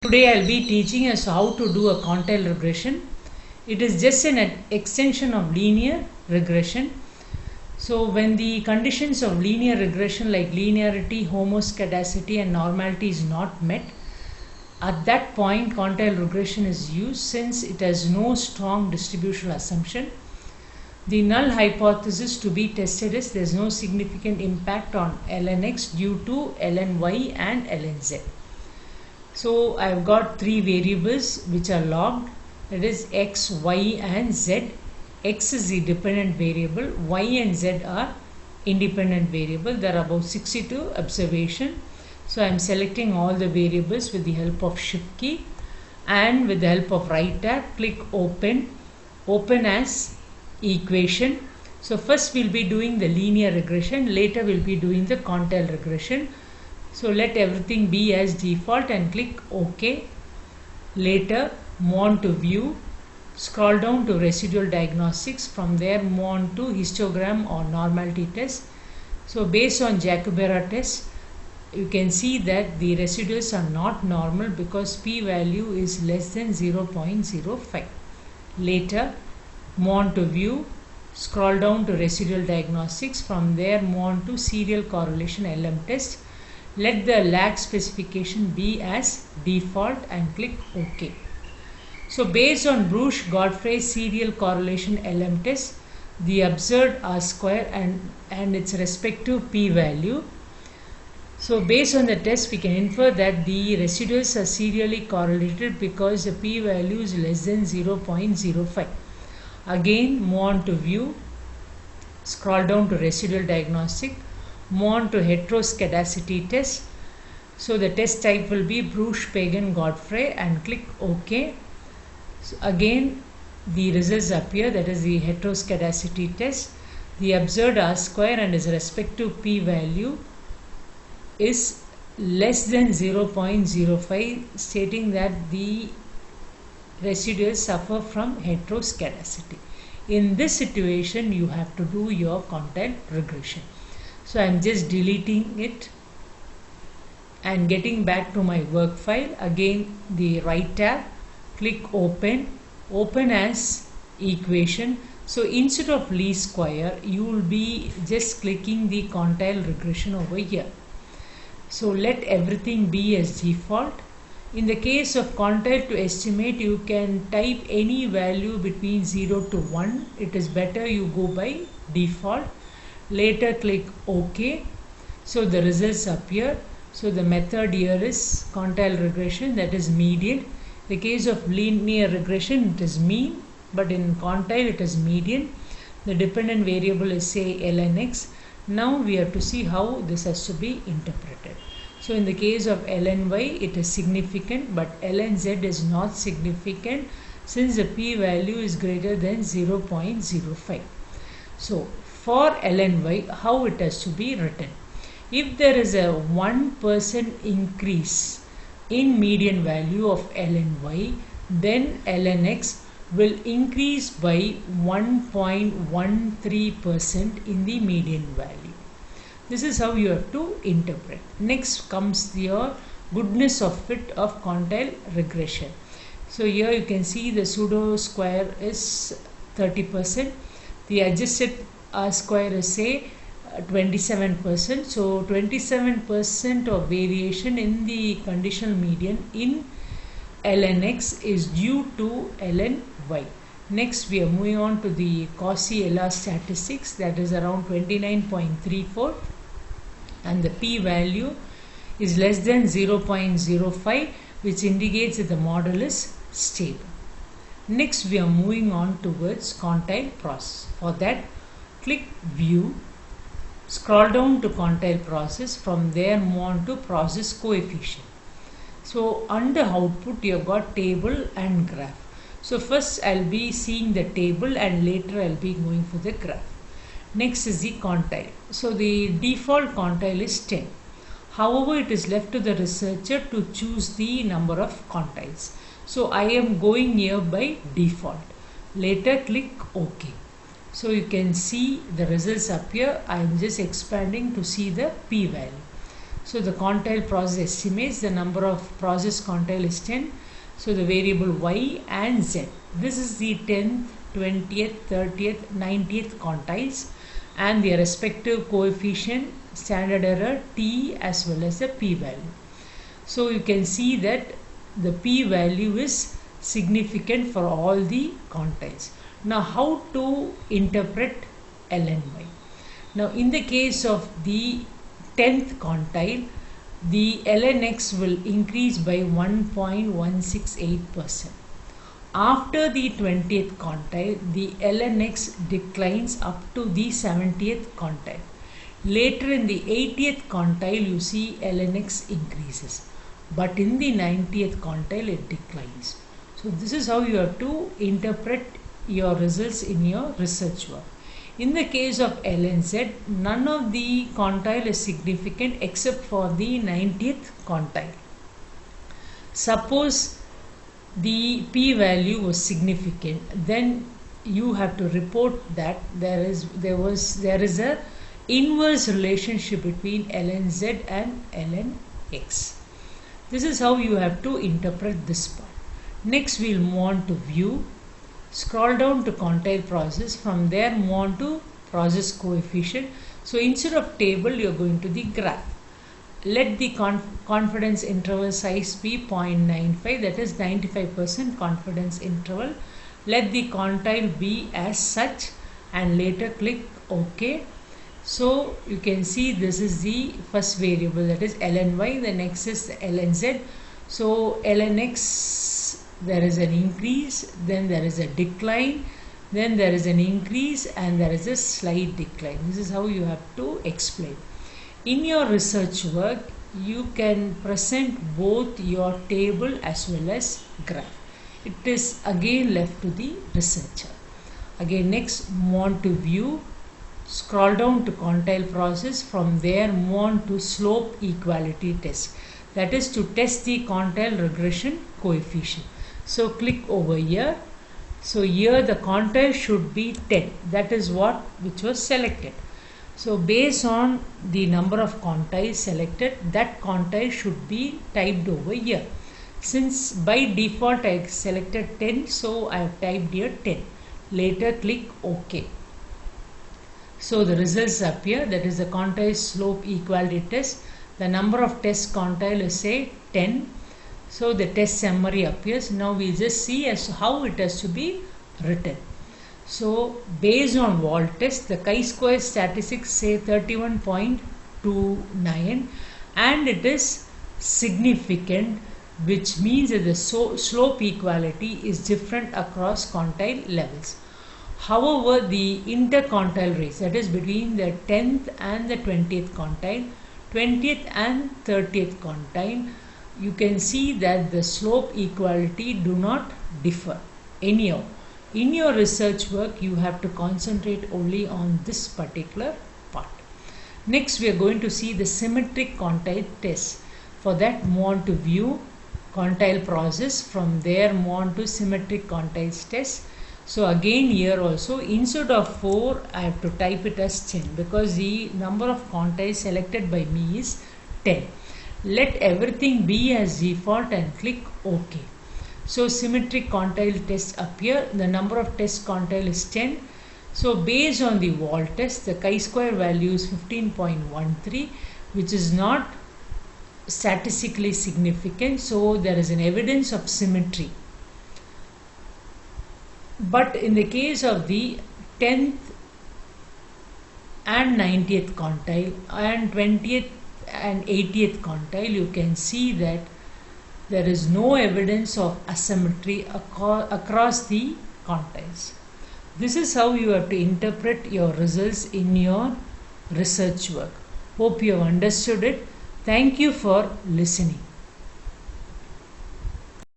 Today I'll be teaching us how to do a quantile regression. It is just an extension of linear regression. So when the conditions of linear regression like linearity, homoscedasticity and normality is not met, at that point quantile regression is used since it has no strong distributional assumption. The null hypothesis to be tested is there is no significant impact on ln x due to ln y and ln z. So I've got three variables which are logged, that is x, y and z. X is the dependent variable, y and z are independent variable. There are about 62 observations. So I'm selecting all the variables with the help of shift key, and with the help of right tab click open as equation. So first we'll be doing the linear regression, later we'll be doing the quantile regression. So let everything be as default and click OK. Later move on to view, scroll down to residual diagnostics, from there move on to histogram or normality test. So based on Jacobera test, you can see that the residuals are not normal because p-value is less than 0.05. Later move on to view, scroll down to residual diagnostics, from there move on to serial correlation LM test. Let the lag specification be as default and click OK. So based on Bruch-Godfrey serial correlation LM test, the observed R square and its respective p-value. So based on the test, we can infer that the residuals are serially correlated because the p-value is less than 0.05. Again move on to view, scroll down to residual diagnostic, move on to heteroscedasticity test. So the test type will be Bruch-Pagan-Godfrey and click OK. So again the results appear, that is the heteroscedasticity test. The observed R square and its respective p-value is less than 0.05, stating that the residuals suffer from heteroscedasticity. In this situation you have to do your quantile regression. So I am just deleting it and getting back to my work file. Again the right tab, click open as equation. So instead of least square you will be just clicking the quantile regression over here. So let everything be as default. In the case of quantile to estimate, you can type any value between 0 to 1. It is better you go by default. Later click OK. So the results appear. So the method here is quantile regression, that is median. In the case of linear regression it is mean, but in quantile it is median. The dependent variable is say ln x. Now we have to see how this has to be interpreted. So in the case of ln y it is significant, but ln z is not significant since the p-value is greater than 0.05. So for ln y, how it has to be written? If there is a 1% increase in median value of ln y, then ln x will increase by 1.13% in the median value. This is how you have to interpret. Next comes your goodness of fit of quantile regression. So here you can see the pseudo square is 30%. The adjusted R square is say 27%. So 27% of variation in the conditional median in ln x is due to ln y. Next we are moving on to the Cauchy-Euler statistics, that is around 29.34, and the p-value is less than 0.05, which indicates that the model is stable. Next we are moving on towards quantile process. For that click view, scroll down to quantile process, from there move on to process coefficient. So under output you have got table and graph. So first I'll be seeing the table and later I'll be going for the graph. Next is the quantile. So the default quantile is 10. However, it is left to the researcher to choose the number of quantiles. So I am going here by default. Later click OK. So you can see the results appear. I am just expanding to see the p-value. So the quantile process estimates the number of process quantile is 10. So the variable y and z. This is the 10th, 20th, 30th, 90th quantiles and their respective coefficient, standard error, t as well as the p-value. So you can see that the p-value is significant for all the quantiles. Now how to interpret LNY? Now in the case of the 10th quantile, the lnx will increase by 1.168%. After the 20th quantile, the lnx declines up to the 70th quantile. Later in the 80th quantile, you see lnx increases. But in the 90th quantile, it declines. So this is how you have to interpret your results in your research work. In the case of LNZ, none of the quantile is significant except for the 90th quantile. Suppose the p-value was significant, then you have to report that there is a inverse relationship between LNZ and LNX. This is how you have to interpret this part. Next we'll move on to view. Scroll down to quantile process. From there move on to process coefficient. So instead of table you are going to the graph. Let the confidence interval size be 0.95, that is 95% confidence interval. Let the quantile be as such and later click OK. So you can see this is the first variable, that is lny, the next is the lnz. So lnx, there is an increase, then there is a decline, then there is an increase and there is a slight decline. This is how you have to explain. In your research work, you can present both your table as well as graph. It is again left to the researcher. Again next move on to view. Scroll down to quantile process. From there move on to slope equality test. That is to test the quantile regression coefficient. So click over here. So here the quantile should be 10. That is which was selected. So based on the number of quantiles selected, that quantile should be typed over here. Since by default I selected 10, so I have typed here 10. Later click OK. So the results appear, that is the quantile slope equality test. The number of test quantile is say 10. So the test summary appears. Now we just see as to how it has to be written. So based on wall test, the chi-square statistics say 31.29 and it is significant, which means that the slope equality is different across quantile levels. However, the interquantile rates, that is between the 10th and the 20th quantile, 20th and 30th quantile, you can see that the slope equality do not differ anyhow. In your research work, you have to concentrate only on this particular part. Next, we are going to see the symmetric quantile test. For that, move on to view, quantile process. From there, move on to symmetric quantile test. So again here also, instead of 4, I have to type it as 10 because the number of quantiles selected by me is 10. Let everything be as default and click OK. So symmetric quantile test appear. The number of test quantile is 10. So based on the wall test, the chi-square value is 15.13, which is not statistically significant. So there is an evidence of symmetry. But in the case of the 10th and 90th quantile and 20th and 80th quantile, you can see that there is no evidence of asymmetry across the quantiles. This is how you have to interpret your results in your research work. Hope you have understood it. Thank you for listening.